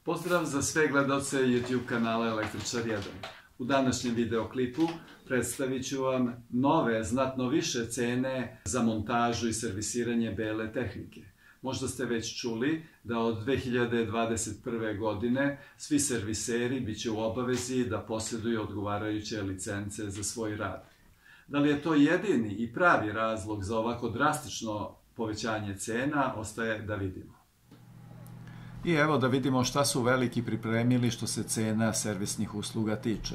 Pozdrav za sve gledaoce YouTube kanala Električar 1. U današnjem videoklipu predstavit ću vam nove, znatno više cene za montažu i servisiranje bele tehnike. Možda ste već čuli da od 2021. godine svi serviseri biće u obavezi da posjeduju odgovarajuće licence za svoj rad. Da li je to jedini i pravi razlog za ovako drastično povećanje cena, ostaje da vidimo. I evo da vidimo šta su veliki pripremili što se cena servisnih usluga tiče.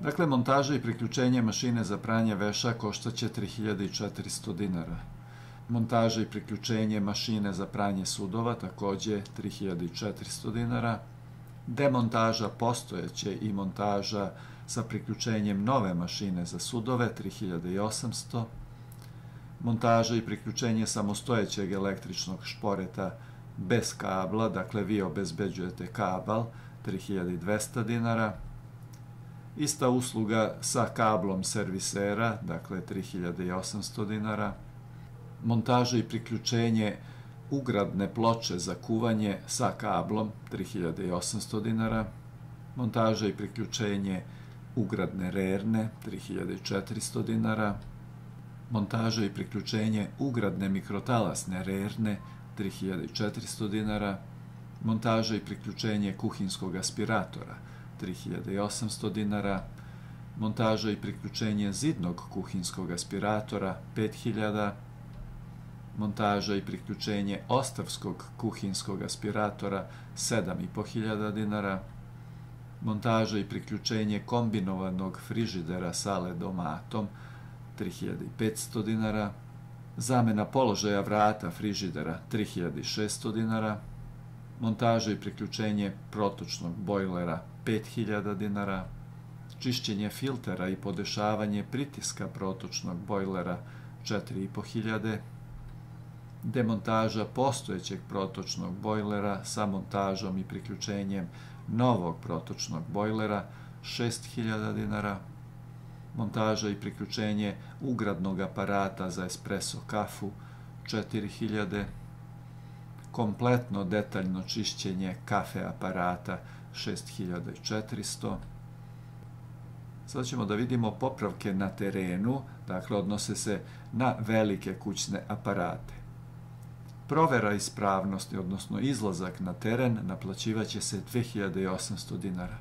Dakle, montaža i priključenje mašine za pranje veša koštaće 3400 dinara. Montaža i priključenje mašine za pranje sudova takođe 3400 dinara. Demontaža postojeće i montaža sa priključenjem nove mašine za sudove 3800. Montaža i priključenje samostojećeg električnog šporeta bez kabla, dakle vi obezbeđujete kabal, 3200 dinara. Ista usluga sa kablom servisera, dakle 3800 dinara. Montaža i priključenje ugradne ploče za kuvanje sa kablom, 3800 dinara. Montaža i priključenje ugradne rerne, 3400 dinara. Montaža i priključenje ugradne mikrotalasne rerne, 3400 dinara. Montaža i priključenje kuhinskog aspiratora, 3800 dinara. Montaža i priključenje zidnog kuhinskog aspiratora, 5000. Montaža i priključenje ostavskog kuhinskog aspiratora, 7500 dinara. Montaža i priključenje kombinovanog frižidera sa ledomatom, 3500 dinara. Zamena položaja vrata frižidera 3600 dinara, montaža i priključenje protočnog bojlera 5000 dinara, čišćenje filtera i podešavanje pritiska protočnog bojlera 4500, demontaža postojećeg protočnog bojlera sa montažom i priključenjem novog protočnog bojlera 6000 dinara, montaža i priključenje ugradnog aparata za espresso kafu 4000, kompletno detaljno čišćenje kafe aparata 6400. Sada ćemo da vidimo popravke na terenu, dakle odnose se na velike kućne aparate. Provera ispravnosti, odnosno izlazak na teren, naplaćivaće se 2800 dinara.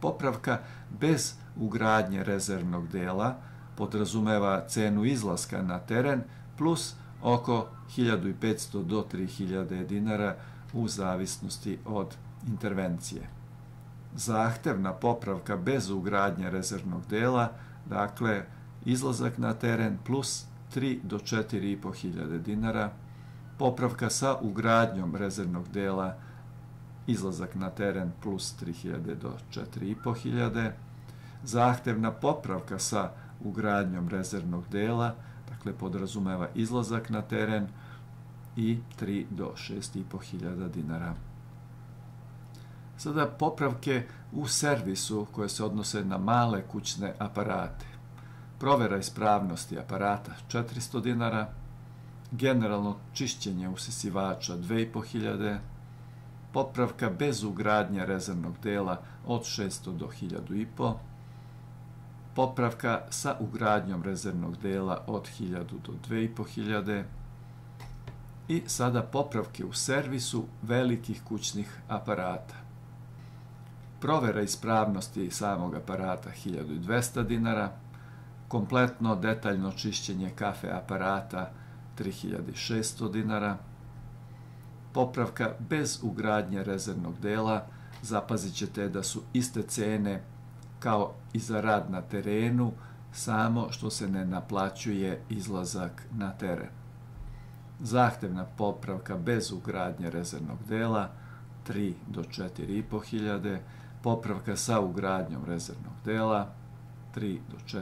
Popravka bez ugradnje rezervnog dela podrazumeva cenu izlaska na teren plus oko 1500 do 3000 dinara u zavisnosti od intervencije. Zahtevna popravka bez ugradnje rezervnog dela, dakle izlazak na teren plus 3 do 4500 dinara. Popravka sa ugradnjom rezervnog dela, izlazak na teren plus 3000 do 4500. Zahtevna popravka sa ugradnjom rezervnog dela, dakle podrazumeva izlazak na teren i 3 do 6500 dinara. Sada popravke u servisu koje se odnose na male kućne aparate. Provera ispravnosti aparata 400 dinara, generalno čišćenje usisivača 2500, popravka bez ugradnje rezervnog dela od 600 do 1500, popravka sa ugradnjom rezervnog dela od 1000 do 2500 i sada popravke u servisu velikih kućnih aparata. Provera ispravnosti samog aparata 1200 dinara, kompletno detaljno čišćenje kafe aparata 3600 dinara, popravka bez ugradnje rezervnog dela, zapazit ćete da su iste cene kao i za rad na terenu, samo što se ne naplaćuje izlazak na teren. Zahtevna popravka bez ugradnje rezervnog dela 3 do 4500, popravka sa ugradnjom rezervnog dela 3 do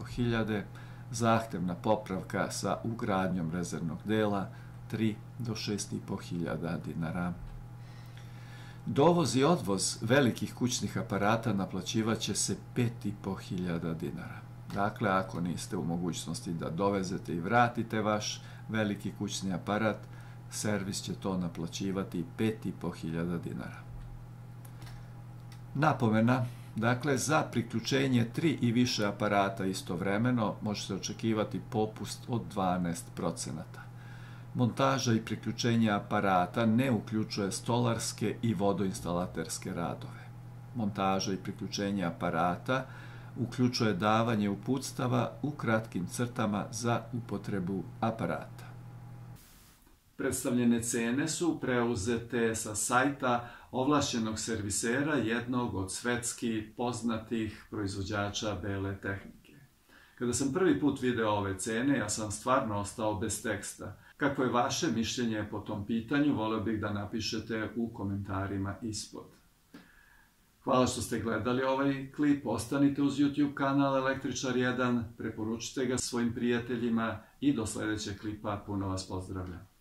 4500, zahtevna popravka sa ugradnjom rezervnog dela 3 do 6500 dinara. Dovoz i odvoz velikih kućnih aparata naplaćivaće se 5500 dinara. Dakle, ako niste u mogućnosti da dovezete i vratite vaš veliki kućni aparat, servis će to naplaćivati 5.500 dinara. Napomena, dakle, za priključenje 3 i više aparata istovremeno može se očekivati popust od 12%. Montaža i priključenje aparata ne uključuje stolarske i vodoinstalaterske radove. Montaža i priključenje aparata uključuje davanje uputstava u kratkim crtama za upotrebu aparata. Predstavljene cene su preuzete sa sajta ovlašćenog servisera jednog od svetski poznatih proizvođača bele tehnike. Kada sam prvi put video ove cene, ja sam stvarno ostao bez teksta. Kako je vaše mišljenje po tom pitanju, voleo bih da napišete u komentarima ispod. Hvala što ste gledali ovaj klip, ostanite uz YouTube kanal Električar 1, preporučite ga svojim prijateljima i do sljedećeg klipa puno vas pozdravljam.